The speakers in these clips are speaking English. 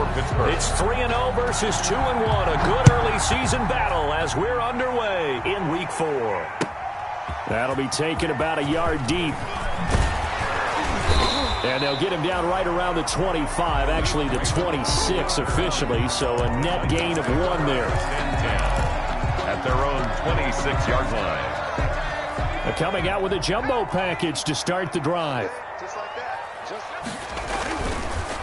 for Pittsburgh. It's 3-0 versus 2-1. A good early season battle as we're underway in Week 4. That'll be taken about a yard deep. And they'll get him down right around the 25, actually the 26 officially, so a net gain of 1 there. At their own 26-yard line. They're coming out with a jumbo package to start the drive.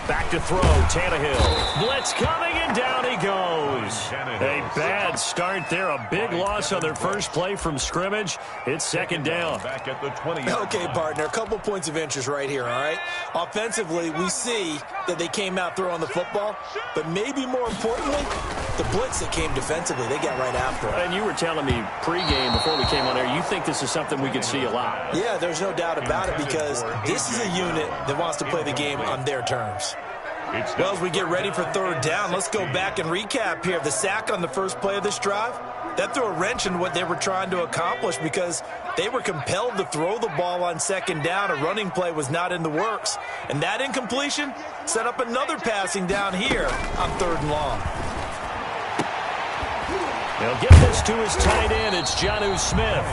Back to throw, Tannehill. Blitz coming, and down he goes. A bad start there. A big loss on their first play from scrimmage. It's second down. Back at the 20. Okay, partner, a couple points of interest right here, all right? Offensively, we see that they came out throwing the football, but maybe more importantly, the blitz that came defensively, they got right after it. And you were telling me pregame before we came on air, you think this is something we could see a lot. Yeah, there's no doubt about it because this is a unit that wants to play the game on their terms. Well, as we get ready for third down, let's go back and recap here. The sack on the first play of this drive, that threw a wrench in what they were trying to accomplish because they were compelled to throw the ball on second down. A running play was not in the works. And that incompletion set up another passing down here on third and long. They'll get this to his tight end. It's Jonnu Smith.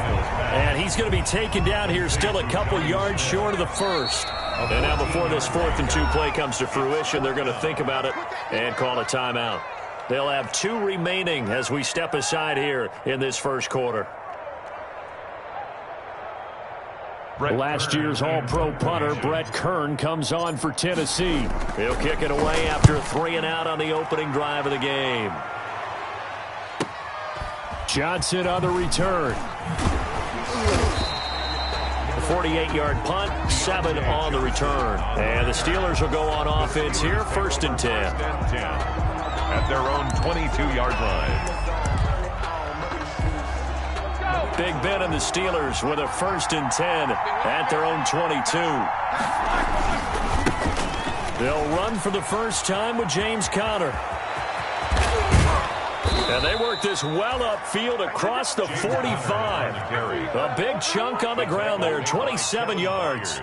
And he's going to be taken down here still a couple yards short of the first. And now before this 4th and 2 play comes to fruition, they're going to think about it and call a timeout. They'll have 2 remaining as we step aside here in this first quarter. Last year's All-Pro punter, Brett Kern, comes on for Tennessee. He'll kick it away after a 3-and-out on the opening drive of the game. Johnson on the return. 48-yard punt, 7 on the return. And the Steelers will go on offense here, 1st and 10. At their own 22-yard line. Big Ben and the Steelers with a 1st and 10 at their own 22. They'll run for the first time with James Conner. And they work this well upfield across the 45. A big chunk on the ground there, 27 yards.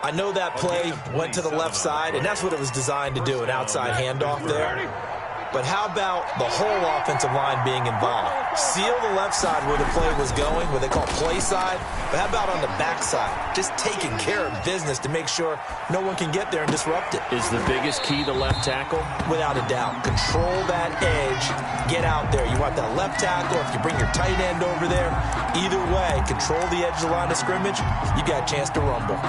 I know that play went to the left side, and that's what it was designed to do, an outside handoff there. But how about the whole offensive line being involved? Seal the left side where the play was going, what they call play side. But how about on the back side? Just taking care of business to make sure no one can get there and disrupt it. Is the biggest key the left tackle? Without a doubt. Control that edge. Get out there. You want that left tackle. If you bring your tight end over there, either way, control the edge of the line of scrimmage, you got a chance to rumble.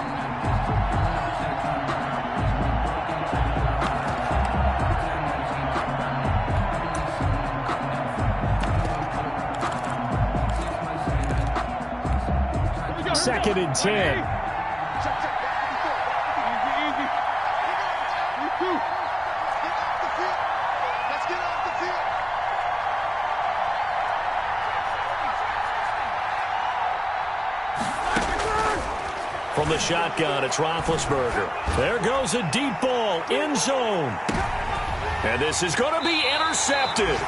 Second and 10. From the shotgun, it's Roethlisberger. There goes a deep ball, end zone. And this is going to be intercepted.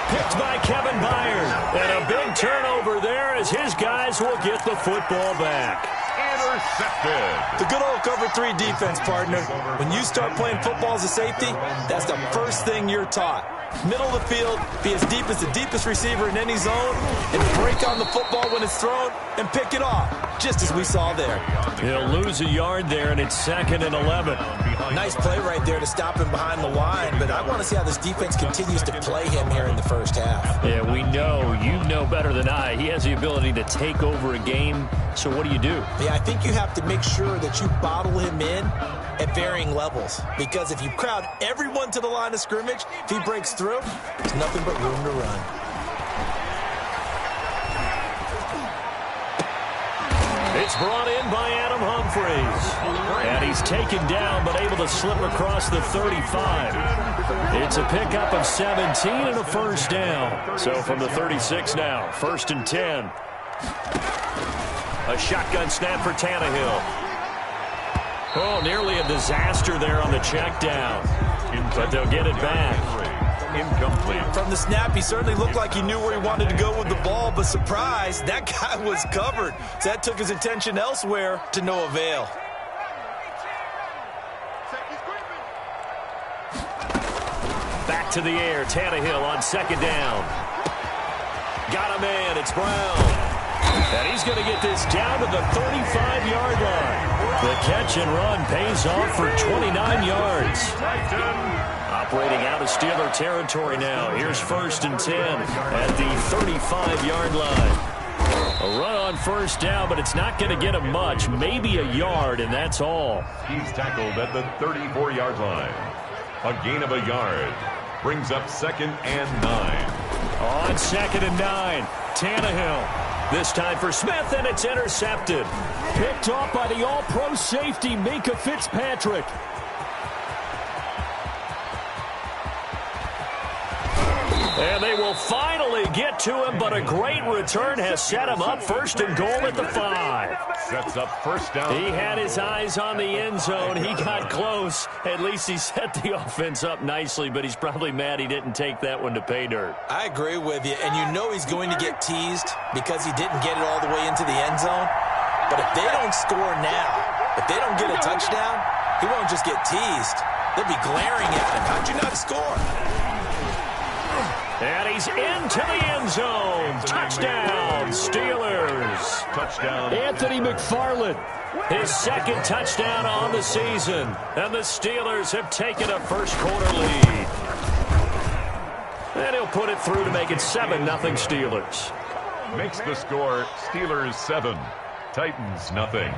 Picked by Kevin Byard. And a big turnover there as his guys will get the football back. Intercepted. The good old cover 3 defense, partner. When you start playing football as a safety, that's the first thing you're taught. Middle of the field, be as deep as the deepest receiver in any zone, and break on the football when it's thrown and pick it off, just as we saw there. He'll lose a yard there, and it's 2nd and 11. Nice play right there to stop him behind the line, but I want to see how this defense continues to play him here in the first half. Yeah, we know. You know better than I. He has the ability to take over a game, so what do you do? Yeah, I think you have to make sure that you bottle him in at varying levels, because if you crowd everyone to the line of scrimmage, if he breaks through, there's nothing but room to run. It's brought in by Adam Humphries. And he's taken down, but able to slip across the 35. It's a pickup of 17 and a first down. So from the 36 now, 1st and 10. A shotgun snap for Tannehill. Oh, nearly a disaster there on the check down. But they'll get it back. Incomplete. From the snap, he certainly looked like he knew where he wanted to go with the ball, but surprise, that guy was covered. So that took his attention elsewhere to no avail. Back to the air. Tannehill on second down. Got him in. It's Brown. And he's going to get this down to the 35-yard line. The catch and run pays off for 29 yards. Operating out of Steeler territory now. Here's 1st and 10 at the 35-yard line. A run on first down, but it's not going to get him much. Maybe a yard, and that's all. He's tackled at the 34-yard line. A gain of a yard. Brings up 2nd and 9. On 2nd and 9, Tannehill. This time for Smith, and it's intercepted. Picked off by the all-pro safety, Minkah Fitzpatrick. And they will finally get to him, but a great return has set him up 1st and goal at the 5. Sets up 1st down. He had his eyes on the end zone. He got close. At least he set the offense up nicely, but he's probably mad he didn't take that one to pay dirt. I agree with you, and you know he's going to get teased because he didn't get it all the way into the end zone. But if they don't score now, if they don't get a touchdown, he won't just get teased. They'll be glaring at him. How'd you not score? And he's into the end zone. Touchdown, Steelers. Touchdown. Anthony McFarland. His 2nd touchdown on the season. And the Steelers have taken a first-quarter lead. And he'll put it through to make it 7-0 Steelers. Makes the score Steelers 7, Titans nothing.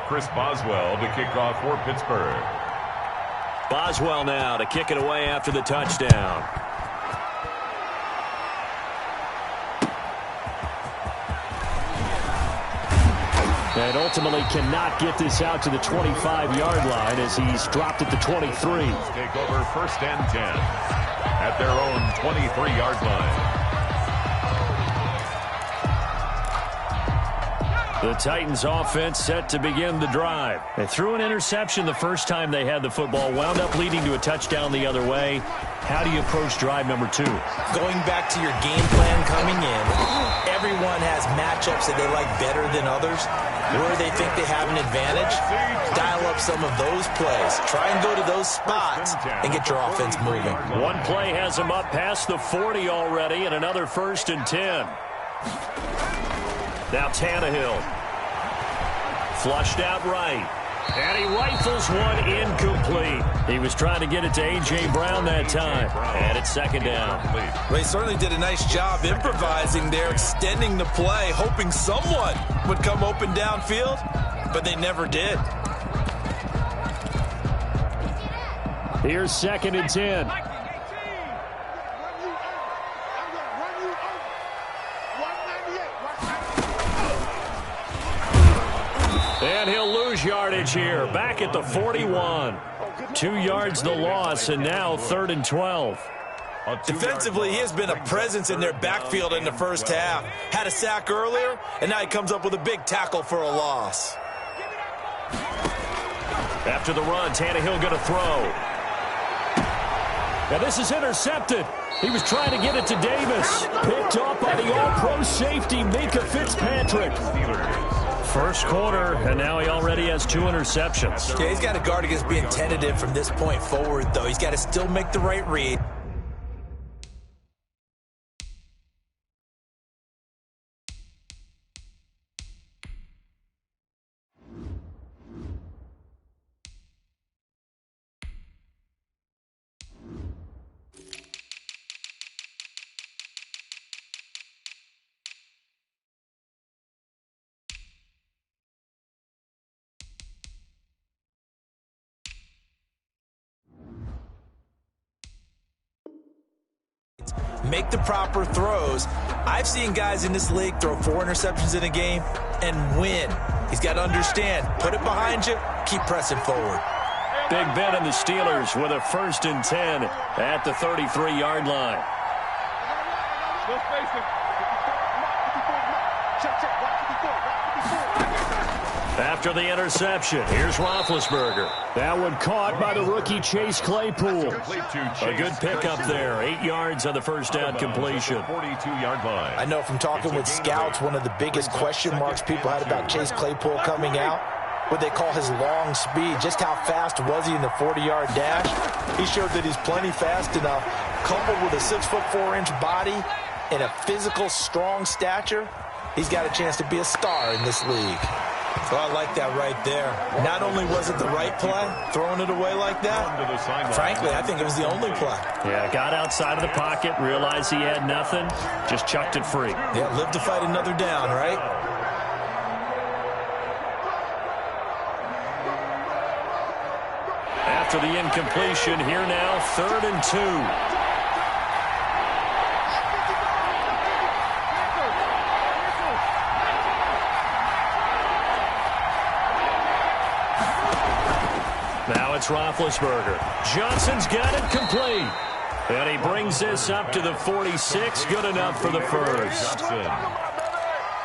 Chris Boswell to kick off for Pittsburgh. Boswell now to kick it away after the touchdown. And ultimately cannot get this out to the 25-yard line as he's dropped at the 23. Take over 1st and 10 at their own 23-yard line. The Titans offense set to begin the drive. They threw an interception the first time they had the football, wound up leading to a touchdown the other way. How do you approach drive number 2? Going back to your game plan coming in, everyone has matchups that they like better than others. Where they think they have an advantage, dial up some of those plays. Try and go to those spots and get your offense moving. One play has him up past the 40 already, and another 1st and 10. Now Tannehill. Flushed out right. And he rifles one incomplete. He was trying to get it to A.J. Brown that time. And it's 2nd down. Well, he certainly did a nice job improvising there, extending the play, hoping someone would come open downfield, but they never did. Here's 2nd and 10. And he'll lose yardage here. Back at the 41. 2 yards the loss, and now 3rd and 12. Defensively, he has been a presence in their backfield in the first half. Had a sack earlier, and now he comes up with a big tackle for a loss. After the run, Tannehill going to throw. Now this is intercepted. He was trying to get it to Davis. Picked off by the all-pro safety, Minkah Fitzpatrick. First quarter, and now he already has 2 interceptions. Yeah, he's got to guard against being tentative from this point forward, though. He's got to still make the right read. Make the proper throws. I've seen guys in this league throw 4 interceptions in a game and win. He's got to understand, put it behind you, keep pressing forward. Big Ben and the Steelers with a 1st and 10 at the 33-yard line. After the interception, here's Roethlisberger. That one caught by the rookie Chase Claypool. A good pickup there. 8 yards on the first down completion. 42-yard line. I know from talking with scouts, one of the biggest question marks people had about Chase Claypool coming out, what they call his long speed. Just how fast was he in the 40-yard dash? He showed that he's plenty fast enough coupled with a 6'4" body and a physical, strong stature, he's got a chance to be a star in this league. So I like that right there. Not only was it the right play, throwing it away like that, frankly, I think it was the only play. Yeah, got outside of the pocket, realized he had nothing, just chucked it free. Yeah, live to fight another down, right? After the incompletion, here now, 3rd and 2. Now it's Roethlisberger. Johnson's got it complete. And he brings this up to the 46. Good enough for the first.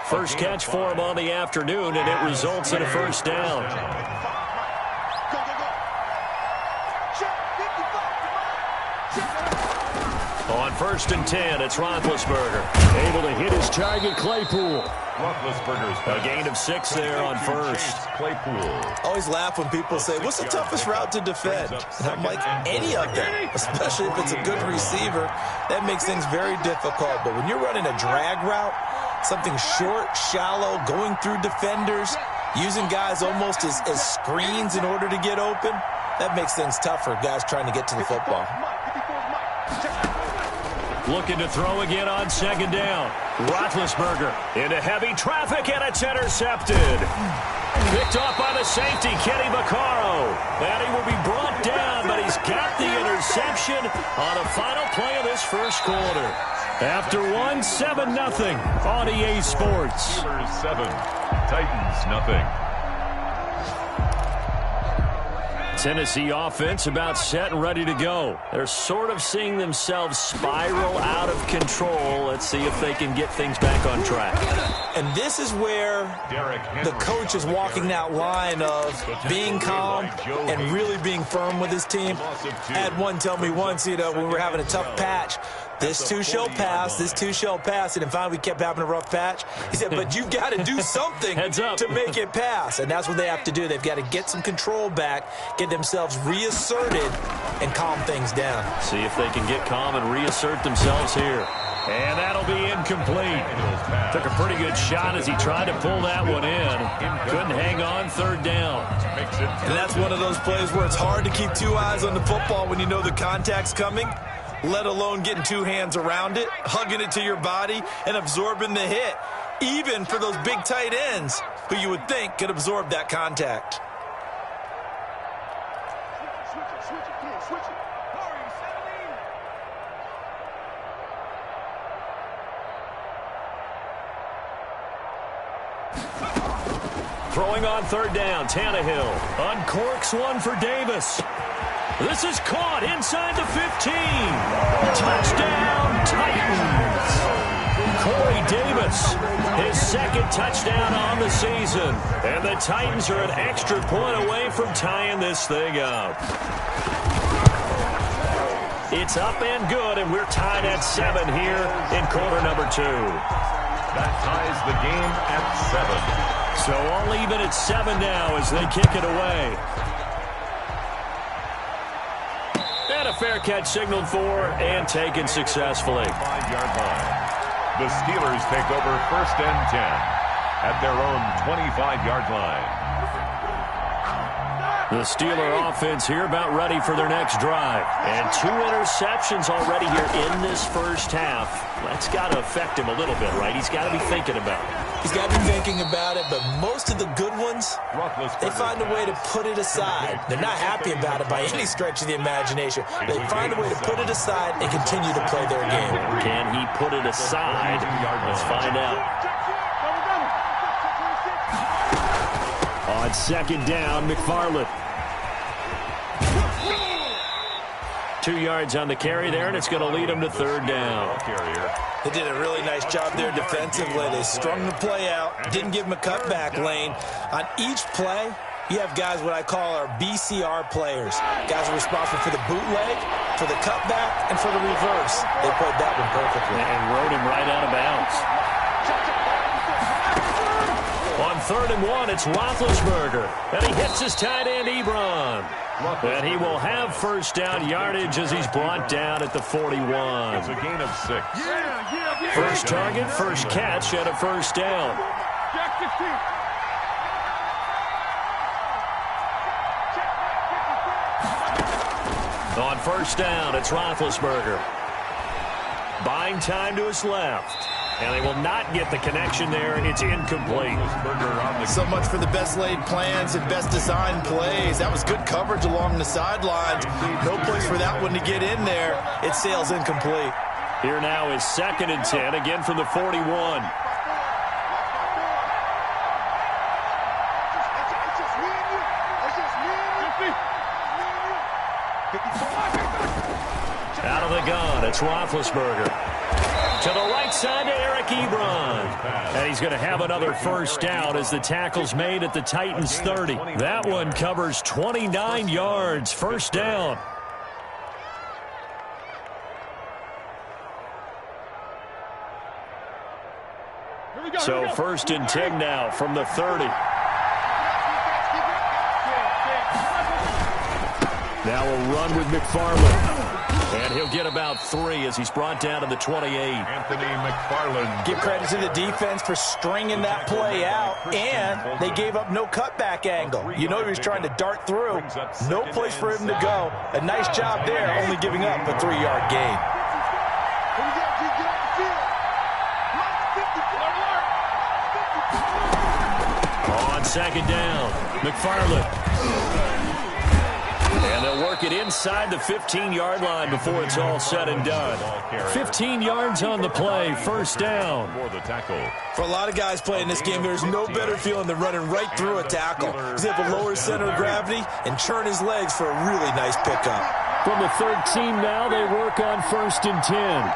First catch for him on the afternoon, and it results in a first down. On 1st and 10, it's Roethlisberger. Able to hit his target, Claypool. A gain of 6 there on first. Always laugh when people say, what's the toughest route to defend? And I'm like, any of them, especially if it's a good receiver. That makes things very difficult. But when you're running a drag route, something short, shallow, going through defenders, using guys almost as screens in order to get open, that makes things tough for guys trying to get to the football. Looking to throw again on 2nd down. Roethlisberger into heavy traffic, and it's intercepted. Picked off by the safety, Kenny Vaccaro. And he will be brought down, but he's got the interception on the final play of this first quarter. After 7-0 on EA Sports. Steelers 7, Titans nothing. Tennessee offense about set and ready to go. They're sort of seeing themselves spiral out of control. Let's see if they can get things back on track. And this is where the coach is walking that line of being calm and really being firm with his team. I had one tell me once, when we were having a tough patch, this too shall pass, this too shall pass. And finally we kept having a rough patch. He said, but you've got to do something to make it pass. And that's what they have to do. They've got to get some control back, get themselves reasserted, and calm things down. See if they can get calm and reassert themselves here. And that'll be incomplete. Took a pretty good shot as he tried to pull that one in. Couldn't hang on, 3rd down. And that's one of those plays where it's hard to keep 2 eyes on the football when you know the contact's coming, let alone getting 2 hands around it, hugging it to your body, and absorbing the hit, even for those big tight ends who you would think could absorb that contact. Throwing on 3rd down, Tannehill uncorks one for Davis. This is caught inside the 15. Touchdown, Titans. Corey Davis, his 2nd touchdown on the season. And the Titans are an extra point away from tying this thing up. It's up and good, and we're tied at 7 here in quarter number 2. That ties the game at 7. So all even at 7 now as they kick it away. And a fair catch signaled for and taken successfully. 5-yard line. The Steelers take over 1st and 10 at their own 25-yard line. The Steeler offense here about ready for their next drive. And 2 interceptions already here in this first half. That's got to affect him a little bit, right? He's got to be thinking about it. He's got to be thinking about it, but most of the good ones, they find a way to put it aside. They're not happy about it by any stretch of the imagination. They find a way to put it aside and continue to play their game. Can he put it aside? Let's find out. On 2nd down, McFarland. 2 yards on the carry there, and it's going to lead him to 3rd down. They did a really nice job there defensively. They strung the play out, didn't give him a cutback lane. On each play, you have guys what I call our BCR players. Guys are responsible for the bootleg, for the cutback, and for the reverse. They played that one perfectly. And rode him right out of bounds. On 3rd and 1, it's Roethlisberger. And he hits his tight end, Ebron. And he will have first down yardage as he's brought down at the 41. It's a gain of 6. First target, first catch, and a first down. On first down, it's Roethlisberger. Buying time to his left. And they will not get the connection there. It's incomplete. So much for the best laid plans and best designed plays. That was good coverage along the sidelines. No place for that one to get in there. It sails incomplete. Here now is 2nd and 10, again from the 41. Out of the gun, it's Roethlisberger. To the right side to Eric Ebron. And he's going to have another first down as the tackle's made at the Titans' 30. That one covers 29 yards. First down. So 1st and 10 now from the 30. Now a run with McFarland. And he'll get about 3 as he's brought down to the 28. Anthony McFarland. Give credit to the defense for stringing that play out, and they gave up no cutback angle. You know he was trying to dart through. No place for him to go. A nice job there, only giving up a 3-yard gain. On 2nd down, McFarland. And they'll work it inside the 15-yard line before it's all said and done. 15 yards on the play, first down. For a lot of guys playing this game, there's no better feeling than running right through a tackle. He's able to lower his center of gravity and churn his legs for a really nice pickup. From the 13 now, they work on 1st and 10.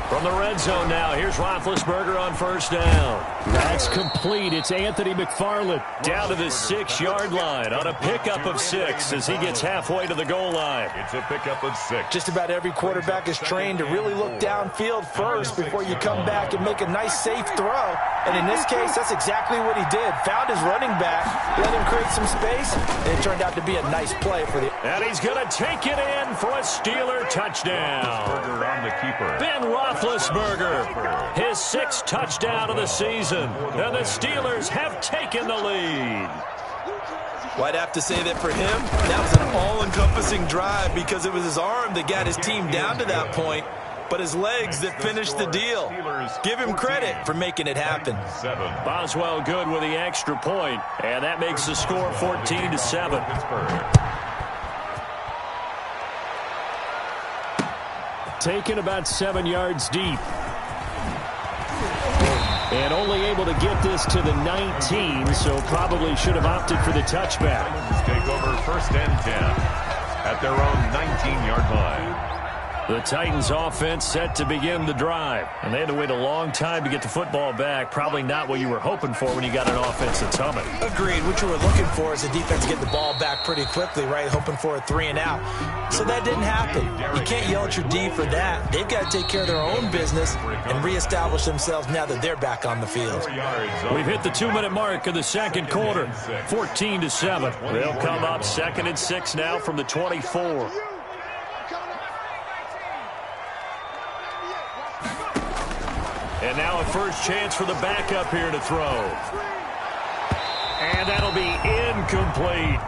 From the red zone now, here's Roethlisberger on first down. That's complete. It's Anthony McFarland down to the 6-yard line on a pickup of 6 as he gets halfway to the goal line. It's a pickup of 6. Just about every quarterback is trained to really look downfield first before you come back and make a nice, safe throw. And in this case, that's exactly what he did. Found his running back, let him create some space, and it turned out to be a nice play for the... And he's going to take it in for a Steeler touchdown. On the keeper. Ben Roethlisberger, his 6th touchdown of the season. And the Steelers have taken the lead. Well, I'd have to say that for him, that was an all-encompassing drive because it was his arm that got his team down to that point, but his legs that finished the deal. Give him credit for making it happen. Boswell good with the extra point, and that makes the score 14-7. Taken about 7 yards deep. And only able to get this to the 19, so probably should have opted for the touchback. Take over 1st and 10 at their own 19-yard line. The Titans offense set to begin the drive. And they had to wait a long time to get the football back. Probably not what you were hoping for when you got an offense that's humming. Agreed. What you were looking for is the defense get the ball back pretty quickly, right? Hoping for a 3-and-out. So that didn't happen. You can't yell at your D for that. They've got to take care of their own business and reestablish themselves now that they're back on the field. We've hit the 2-minute mark of the second quarter. 14-7. They'll come up 2nd and 6 now from the 24. And now a first chance for the backup here to throw. And that'll be incomplete.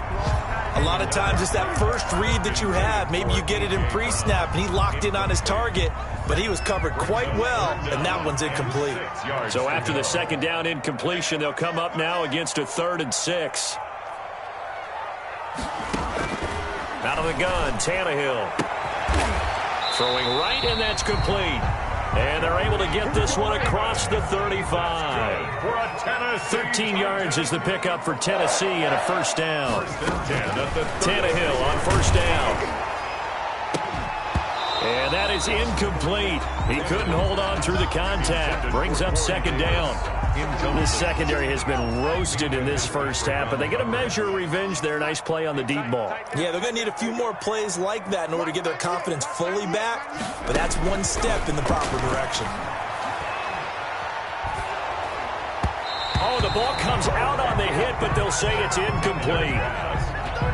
A lot of times it's that first read that you have. Maybe you get it in pre-snap, and he locked in on his target, but he was covered quite well, and that one's incomplete. So after the 2nd down incompletion, they'll come up now against a 3rd and 6. Out of the gun, Tannehill. Throwing right, and that's complete. And they're able to get this one across the 35. 13 yards is the pickup for Tennessee and a first down. Tannehill on first down. And that is incomplete. He couldn't hold on through the contact. Brings up second down. This secondary has been roasted in this first half, but they get a measure of revenge there. Nice play on the deep ball. Yeah, they're going to need a few more plays like that in order to get their confidence fully back, but that's one step in the proper direction. Oh, the ball comes out on the hit, but they'll say it's incomplete.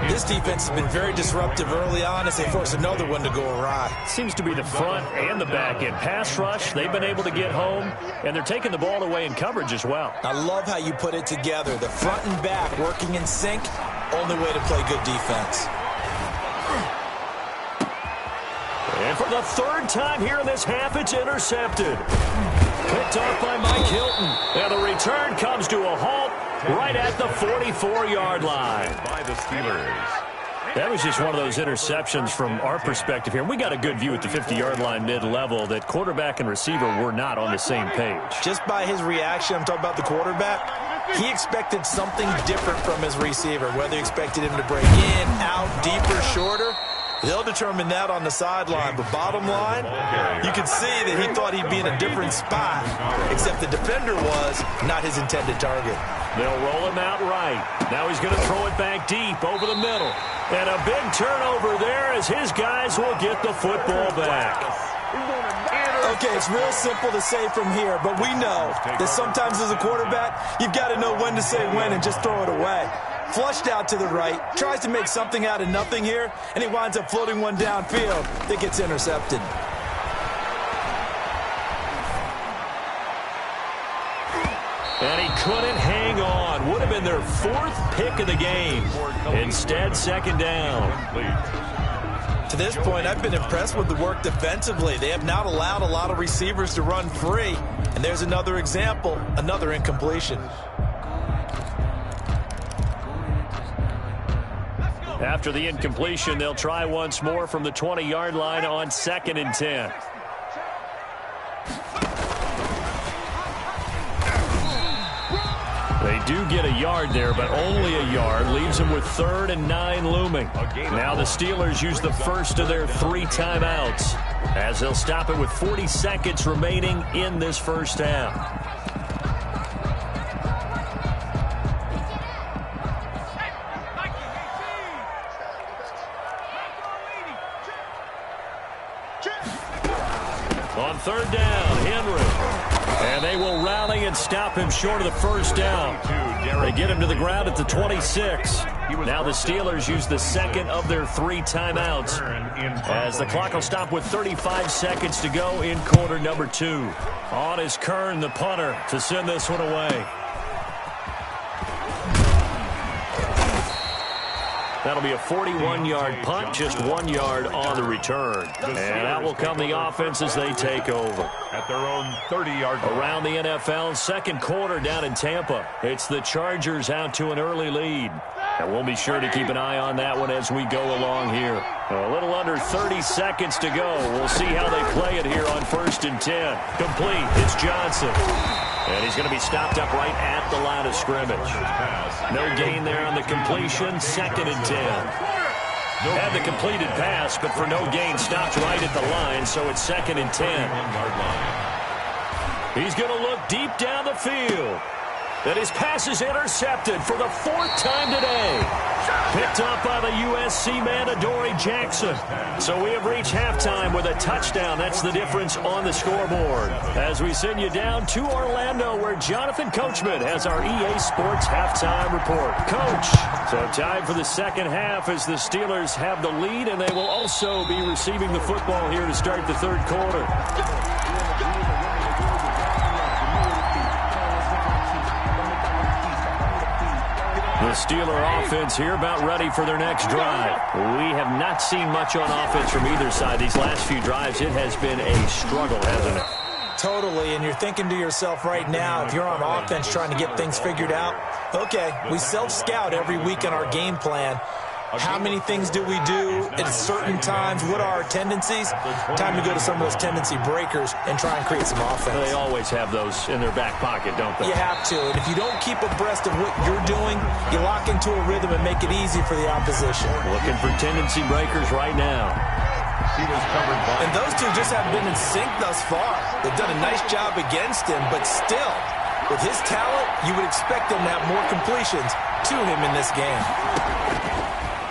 This defense has been very disruptive early on as they force another one to go awry. Seems to be the front and the back end. Pass rush, they've been able to get home, and they're taking the ball away in coverage as well. I love how you put it together. The front and back working in sync, only way to play good defense. And for the third time here in this half, it's intercepted. Picked off by Mike Hilton. And the return comes to a halt right at the 44-yard line. By the Steelers. That was just one of those interceptions from our perspective here. We got a good view at the 50-yard line mid-level that quarterback and receiver were not on the same page. Just by his reaction, I'm talking about the quarterback, he expected something different from his receiver, whether he expected him to break in, out, deeper, shorter. They'll determine that on the sideline. But bottom line, you can see that he thought he'd be in a different spot, except the defender was not his intended target. They'll roll him out right. Now he's going to throw it back deep over the middle. And a big turnover there as his guys will get the football back. Okay, it's real simple to say from here, but we know that sometimes as a quarterback, you've got to know when to say when and just throw it away. Flushed out to the right, tries to make something out of nothing here, and he winds up floating one downfield that gets intercepted. And he couldn't hang on. Would have been their fourth pick of the game. Instead, second down. To this point, I've been impressed with the work defensively. They have not allowed a lot of receivers to run free. And there's another example, another incompletion. After the incompletion, they'll try once more from the 20-yard line on 2nd and 10. They do get a yard there, but only a yard. Leaves them with 3rd and 9 looming. Now the Steelers use the first of their 3 timeouts as they'll stop it with 40 seconds remaining in this first half. On 3rd down, Henry. And they will rally and stop him short of the first down. They get him to the ground at the 26. Now the Steelers use the second of their 3 timeouts as the clock will stop with 35 seconds to go in quarter number 2. On is Kern, the punter, to send this one away. That'll be a 41-yard punt, just 1 yard on the return. And out will come the offense as they take over. At their own 30-yard line. Around the NFL, second quarter down in Tampa. It's the Chargers out to an early lead. And we'll be sure to keep an eye on that one as we go along here. A little under 30 seconds to go. We'll see how they play it here on 1st and 10. Complete. It's Johnson. And he's going to be stopped up right at the line of scrimmage. No gain there on the completion. 2nd and 10. Had the completed pass, but for no gain, stopped right at the line, so it's 2nd and 10. He's going to look deep down the field. And his pass is intercepted for the 4th time today. Picked up by the USC man, Adoree Jackson. So we have reached halftime with a touchdown. That's the difference on the scoreboard. As we send you down to Orlando, where Jonathan Coachman has our EA Sports halftime report. Coach, so time for the second half as the Steelers have the lead, and they will also be receiving the football here to start the 3rd quarter. The Steeler offense here about ready for their next drive. We have not seen much on offense from either side. These last few drives, it has been a struggle, hasn't it? Totally, and you're thinking to yourself right now, if you're on offense trying to get things figured out, okay, we self-scout every week in our game plan. How many things do we do at certain times? What are our tendencies? Time to go to some of those tendency breakers and try and create some offense. They always have those in their back pocket, don't they? You have to. And if you don't keep abreast of what you're doing, you lock into a rhythm and make it easy for the opposition. Looking for tendency breakers right now. He was covered by. And those two just haven't been in sync thus far. They've done a nice job against him, but still, with his talent, you would expect them to have more completions to him in this game.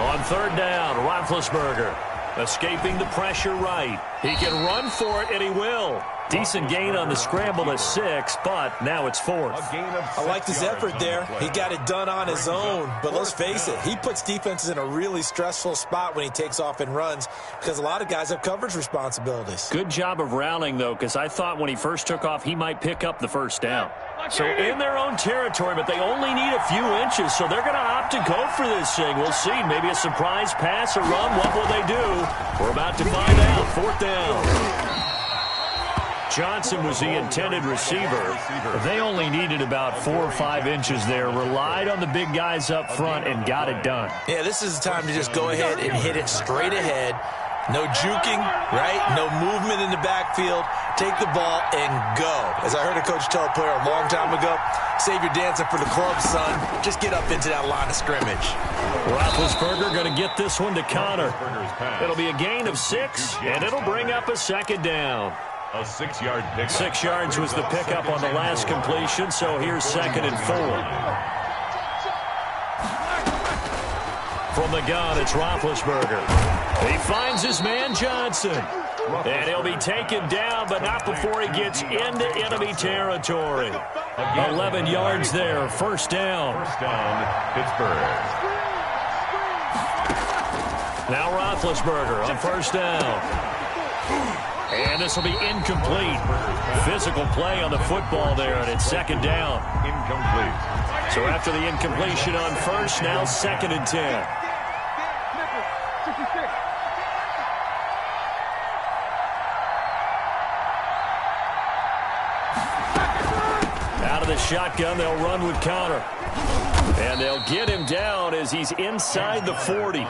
On third down, Roethlisberger escaping the pressure right. He can run for it, and he will. Decent gain on the scramble to 6, but now it's 4th. I liked his effort there. He got it done on his own, but let's face it, he puts defenses in a really stressful spot when he takes off and runs because a lot of guys have coverage responsibilities. Good job of rallying, though, because I thought when he first took off, he might pick up the first down. So in their own territory, but they only need a few inches, so they're going to opt to go for this thing. We'll see. Maybe a surprise pass or run. What will they do? We're about to find out. 4th down. Johnson was the intended receiver. They only needed about 4 or 5 inches there. Relied on the big guys up front and got it done. Yeah, this is the time to just go ahead and hit it straight ahead. No juking, right? No movement in the backfield. Take the ball and go. As I heard a coach tell a player a long time ago, save your dancing for the club, son. Just get up into that line of scrimmage. Roethlisberger going to get this one to Connor. It'll be a gain of 6, and it'll bring up a 2nd down. A 6-yard pickup. 6 yards was the pickup on the last completion, so here's 2nd and 4. From the gun, it's Roethlisberger. He finds his man Johnson. And he'll be taken down, but not before he gets into enemy territory. 11 yards there, 1st down. 1st down, Pittsburgh. Now Roethlisberger on 1st down. And this will be incomplete. Physical play on the football there, and it's 2nd down. Incomplete. So after the incompletion on 1st, now 2nd and 10. Out of the shotgun, they'll run with Connor. And they'll get him down as he's inside the 40.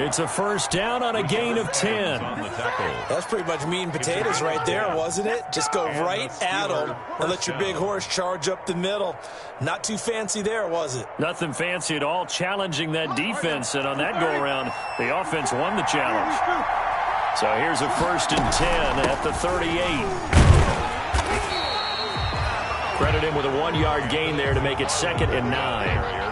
It's a 1st down on a gain of 10. That's pretty much meat and potatoes right there, wasn't it? Just go right at him and let your big horse charge up the middle. Not too fancy there, was it? Nothing fancy at all, challenging that defense. And on that go-around, the offense won the challenge. So here's a 1st and 10 at the 38. Credit him with a 1-yard gain there to make it 2nd and 9.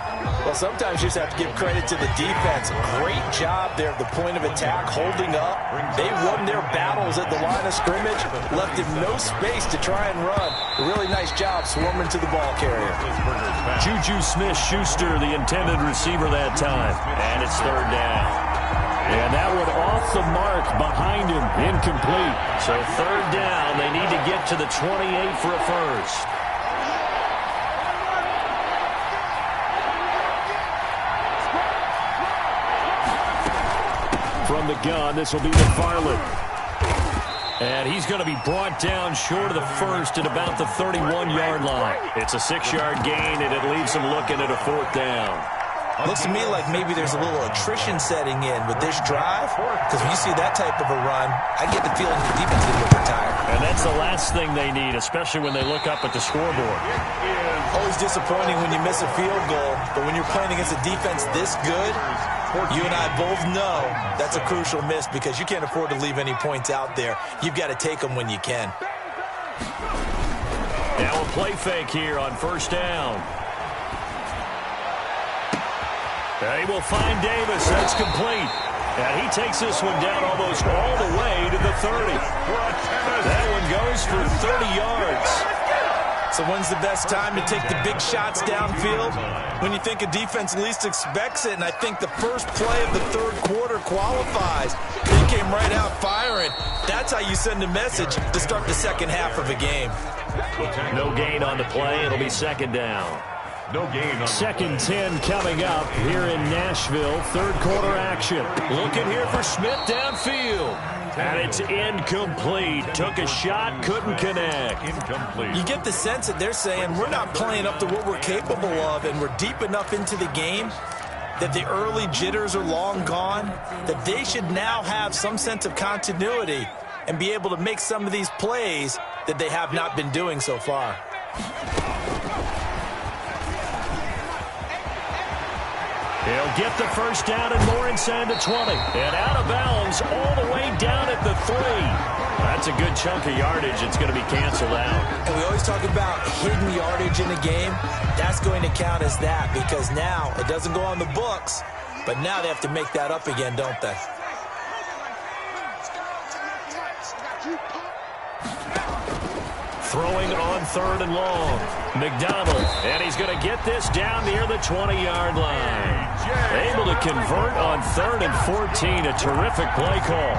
Well, sometimes you just have to give credit to the defense. Great job there at the point of attack, holding up. They won their battles at the line of scrimmage, left him no space to try and run. A really nice job swarming to the ball carrier. Juju Smith-Schuster, the intended receiver that time. And it's 3rd down. And that one off the mark behind him, incomplete. So 3rd down, they need to get to the 28 for a 1st. From the gun, this will be the Farland. And he's going to be brought down short of the 1st at about the 31-yard line. It's a 6-yard gain, and it leaves him looking at a 4th down. Looks to me like maybe there's a little attrition setting in with this drive, because when you see that type of a run, I get the feeling the defense is going to retire. And that's the last thing they need, especially when they look up at the scoreboard. Always disappointing when you miss a field goal, but when you're playing against a defense this good, you and I both know that's a crucial miss because you can't afford to leave any points out there. You've got to take them when you can. Now a play fake here on 1st down. They will find Davis. That's complete. And he takes this one down almost all the way to the 30. That one goes for 30 yards. So when's the best time to take the big shots downfield? When you think a defense least expects it, and I think the first play of the 3rd quarter qualifies. He came right out firing. That's how you send a message to start the 2nd half of a game. No gain on the play. It'll be 2nd down. No gain on 2nd 10 coming up here in Nashville. 3rd quarter action. Looking here for Smith downfield. And it's incomplete. Took a shot, couldn't connect. Incomplete. You get the sense that they're saying we're not playing up to what we're capable of, and we're deep enough into the game that the early jitters are long gone, that they should now have some sense of continuity and be able to make some of these plays that they have not been doing so far. He'll get the first down and more inside the 20. And out of bounds all the way down at the 3. That's a good chunk of yardage. It's going to be canceled out. And we always talk about hidden yardage in a game. That's going to count as that because now it doesn't go on the books, but now they have to make that up again, don't they? Throwing on 3rd and long. McDonald, and he's going to get this down near the 20-yard line. Able to convert on 3rd and 14. A terrific play call.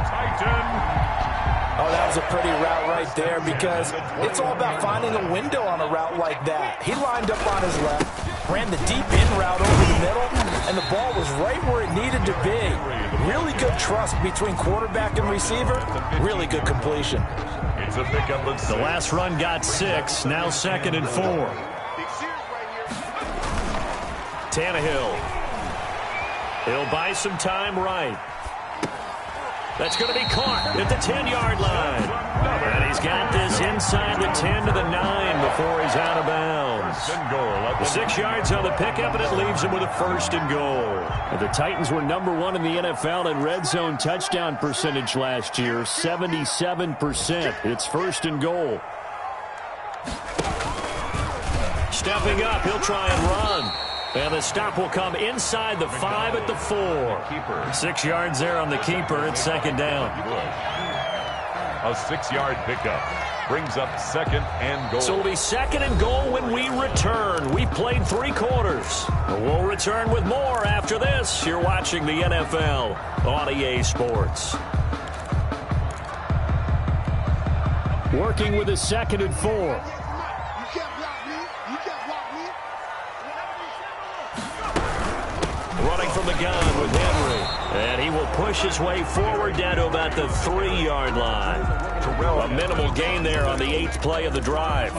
Oh, that was a pretty route right there because it's all about finding a window on a route like that. He lined up on his left, ran the deep in route over the middle, and the ball was right where it needed to be. Really good trust between quarterback and receiver. Really good completion. It's a pickup of 6. The last run got 6. Now 2nd and 4. Tannehill. He'll buy some time right. That's going to be caught at the 10-yard line. And he's got this inside the 10 to the 9 before he's out of bounds. The 6 yards on the pickup, and it leaves him with a 1st and goal. The Titans were number 1 in the NFL in red zone touchdown percentage last year, 77%. It's 1st and goal. Stepping up, he'll try and run. And the stop will come inside the 5 at the 4. 6 yards there on the keeper. It's 2nd down. A 6-yard pickup brings up 2nd and goal. So it'll be 2nd and goal when we return. We played 3 quarters. We'll return with more after this. You're watching the NFL on EA Sports. Working with a 2nd and 4. Running from the gun with Henry. And he will push his way forward down to about the 3-yard line. A minimal gain there on the 8th play of the drive.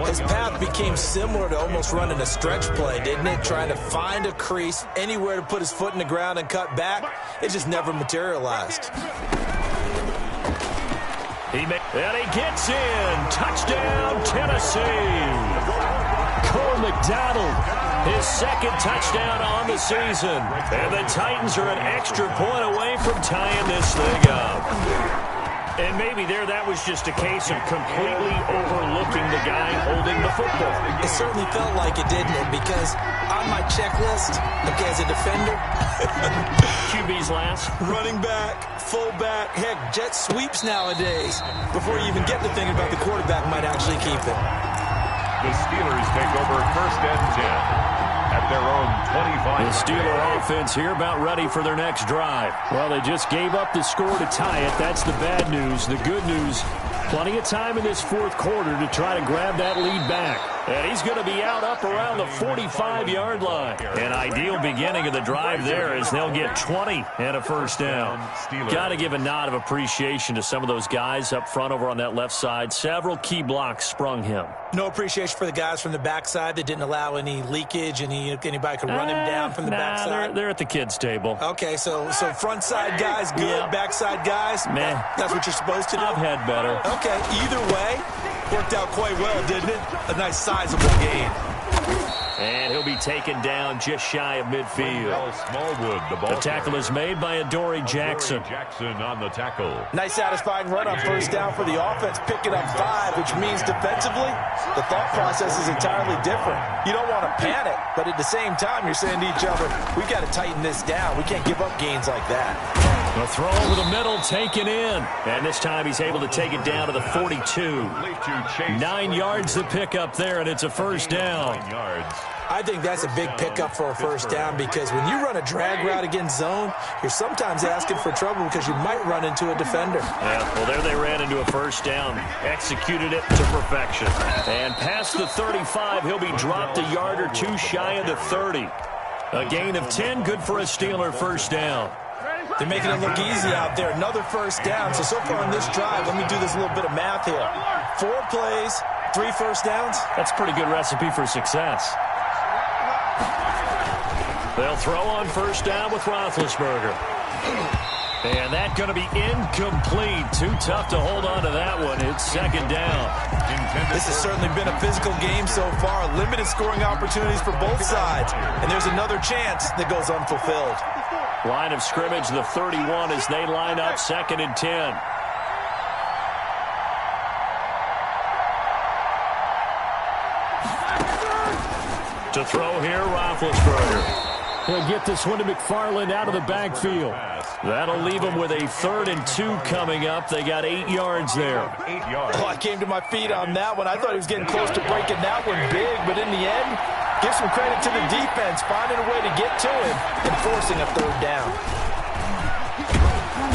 His path became similar to almost running a stretch play, didn't it? Trying to find a crease, anywhere to put his foot in the ground and cut back. It just never materialized. And he gets in. Touchdown, Tennessee. Cole McDonald. His 2nd touchdown on the season. And the Titans are an extra point away from tying this thing up. And maybe that was just a case of completely overlooking the guy holding the football. It certainly felt like it, didn't it? Because on my checklist, okay, as a defender, QB's last. Running back, fullback, heck, jet sweeps nowadays. Before you even get to thinking about the quarterback might actually keep it. The Steelers take over 1st and 10 at their own 25. The Steeler offense here about ready for their next drive. Well, they just gave up the score to tie it. That's the bad news. The good news, plenty of time in this 4th quarter to try to grab that lead back. And he's going to be out up around the 45-yard line. An ideal beginning of the drive there as they'll get 20 and a 1st down. Got to give a nod of appreciation to some of those guys up front over on that left side. Several key blocks sprung him. No appreciation for the guys from the backside that didn't allow any leakage, anybody could run him down from the backside. They're at the kids' table. Okay, so front side guys good, yeah. Backside guys, man, that's what you're supposed to do? I've had better. Okay, either way, worked out quite well, didn't it? A nice sizable gain. And he'll be taken down just shy of midfield. Smallwood, the tackle is made by Adoree Jackson. Jackson on the tackle. Nice satisfying run on 1st down for the offense, picking up 5, which means defensively, the thought process is entirely different. You don't want to panic, but at the same time, you're saying to each other, we've got to tighten this down. We can't give up gains like that. A throw over the middle, taken in. And this time he's able to take it down to the 42. 9 yards to pick up there, and it's a 1st down. 9 yards. I think that's a big pickup for a 1st down because when you run a drag route against zone, you're sometimes asking for trouble because you might run into a defender. Yeah, well, there they ran into a 1st down. Executed it to perfection. And past the 35, he'll be dropped a yard or 2 shy of the 30. A gain of 10, good for a Steeler 1st down. They're making it look easy out there. Another 1st down. So far on this drive, let me do this little bit of math here. 4 plays, 3 1st downs. That's a pretty good recipe for success. They'll throw on 1st down with Roethlisberger. And that's going to be incomplete. Too tough to hold on to that one. It's second down. This has certainly been a physical game so far. Limited scoring opportunities for both sides. And there's another chance that goes unfulfilled. Line of scrimmage, the 31 as they line up, second and 10. To throw here, Roethlisberger. He'll get this one to McFarland out of the backfield. That'll leave him with a 3rd and 2 coming up. They got 8 yards there. 8 yards. Oh, I came to my feet on that one. I thought he was getting close to breaking that one big, but in the end, give some credit to the defense, finding a way to get to him and forcing a 3rd down.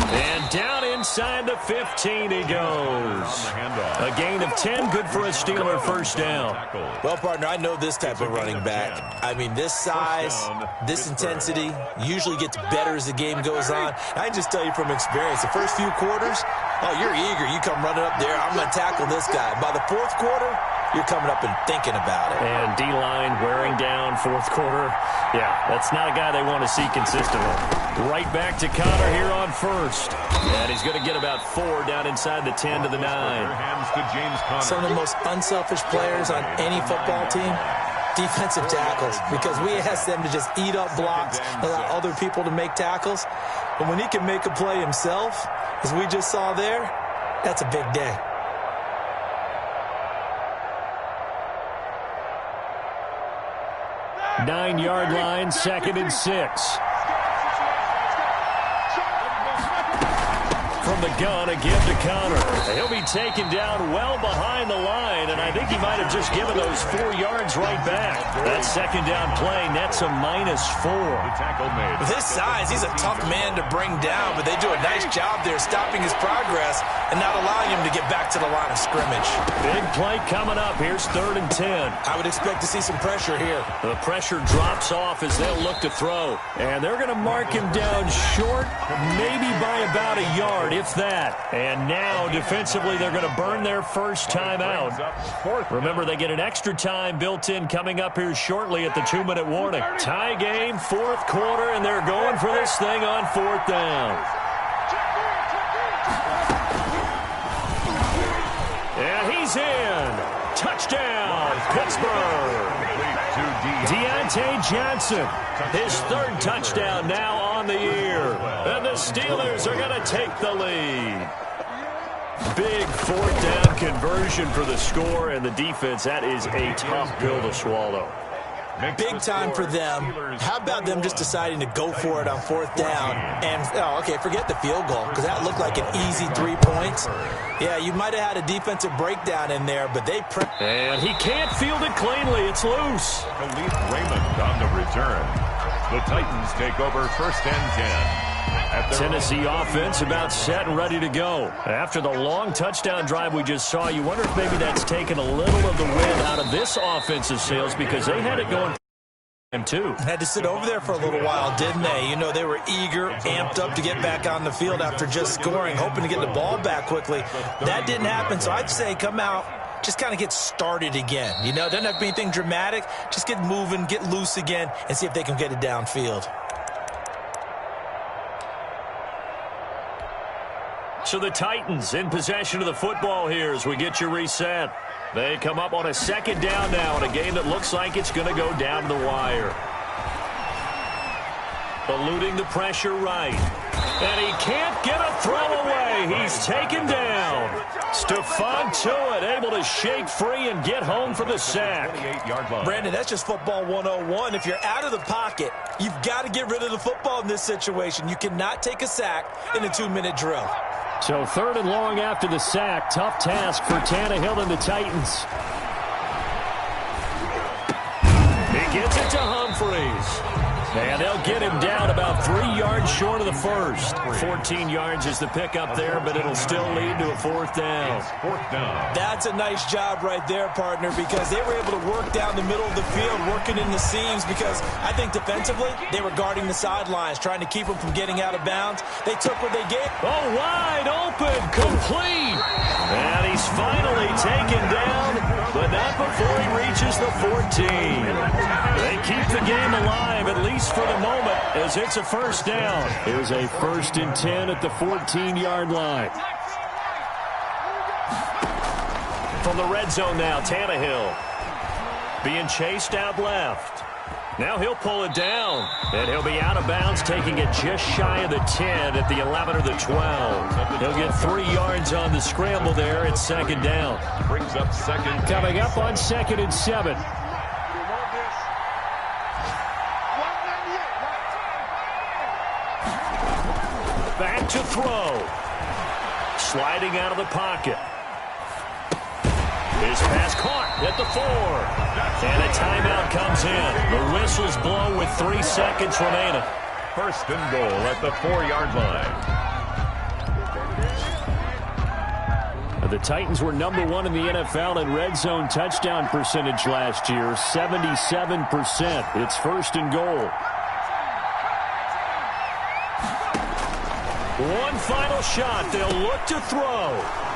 And down inside the 15 he goes. A gain of 10, good for a Steeler first down. Well, partner, I know this type of running back. I mean, this size, this intensity usually gets better as the game goes on. I can just tell you from experience, the first few quarters, oh, you're eager. You come running up there, I'm going to tackle this guy. By the 4th quarter, you're coming up and thinking about it. And D-line wearing down 4th quarter. Yeah, that's not a guy they want to see consistently. Right back to Connor here on first. And he's going to get about 4 down inside the 10 to the 9. Some of the most unselfish players on any football team, defensive tackles, because we ask them to just eat up blocks, allow other people to make tackles. But when he can make a play himself, as we just saw there, that's a big day. Nine-yard line, 2nd and 6. From the gun, a give to Connor. He'll be taken down well behind the line, and I think he might have just given those 4 yards right back. That second down play nets a -4. With his size, he's a tough man to bring down, but they do a nice job there stopping his progress and not allowing him to get back to the line of scrimmage. Big play coming up. Here's 3rd and 10. I would expect to see some pressure here. The pressure drops off as they'll look to throw. And they're going to mark him down short, maybe by about a yard, if that. And now, defensively, they're going to burn their first time out. Remember, they get an extra time built in coming up here shortly at the 2-minute warning. Tie game, 4th quarter, and they're going for this thing on 4th down. And he's in. Touchdown, Pittsburgh. Deontay Johnson, his 3rd touchdown now on the year. And the Steelers are going to take the lead. Big 4th down conversion for the score, and the defense, that is a tough pill to swallow. Big time for them. How about them just deciding to go for it on 4th down? And, oh, okay, forget the field goal, because that looked like an easy 3 points. Yeah, you might have had a defensive breakdown in there, but they... And he can't field it cleanly. It's loose. Khalif Raymond on the return. The Titans take over 1st and 10. Tennessee offense about set and ready to go. After the long touchdown drive we just saw, you wonder if maybe that's taken a little of the wind out of this offensive sails, because they had it going too. Had to sit over there for a little while, didn't they? You know, they were eager, amped up to get back on the field after just scoring, hoping to get the ball back quickly. That didn't happen, so I'd say come out, just kind of get started again. You know, doesn't have to be anything dramatic. Just get moving, get loose again, and see if they can get it downfield. So the Titans in possession of the football here as we get you reset. They come up on a 2nd down now in a game that looks like it's going to go down to the wire. Eluding the pressure right. And he can't get a throw away. He's taken down. Stephon Tuitt able to shake free and get home for the sack. Brandon, that's just football 101. If you're out of the pocket, you've got to get rid of the football in this situation. You cannot take a sack in a 2-minute drill. So 3rd and long after the sack. Tough task for Tannehill and the Titans. He gets it to Humphries. And they'll get him down about 3 yards short of the first. 14 yards is the pickup there, but it'll still lead to a 4th down. That's a nice job right there, partner, because they were able to work down the middle of the field, working in the seams, because I think defensively they were guarding the sidelines, trying to keep them from getting out of bounds. They took what they gave. Oh, wide open, complete. And he's finally Nearly taken down, but not before he reaches the 14. They keep the game alive, at least for the moment, as it's a first down. Here's a 1st and 10 at the 14-yard line. From the red zone now, Tannehill being chased out left. Now he'll pull it down, and he'll be out of bounds, taking it just shy of the 10 at the 11 or the 12. He'll get 3 yards on the scramble there at 2nd down. Brings up 2nd. Coming up on 2nd and 7. Back to throw. Sliding out of the pocket. His pass caught at the 4. And a timeout comes in. The whistles blow with 3 seconds remaining. 1st and goal at the 4-yard line. The Titans were number 1 in the NFL in red zone touchdown percentage last year, 77%. It's 1st and goal. One final shot. They'll look to throw.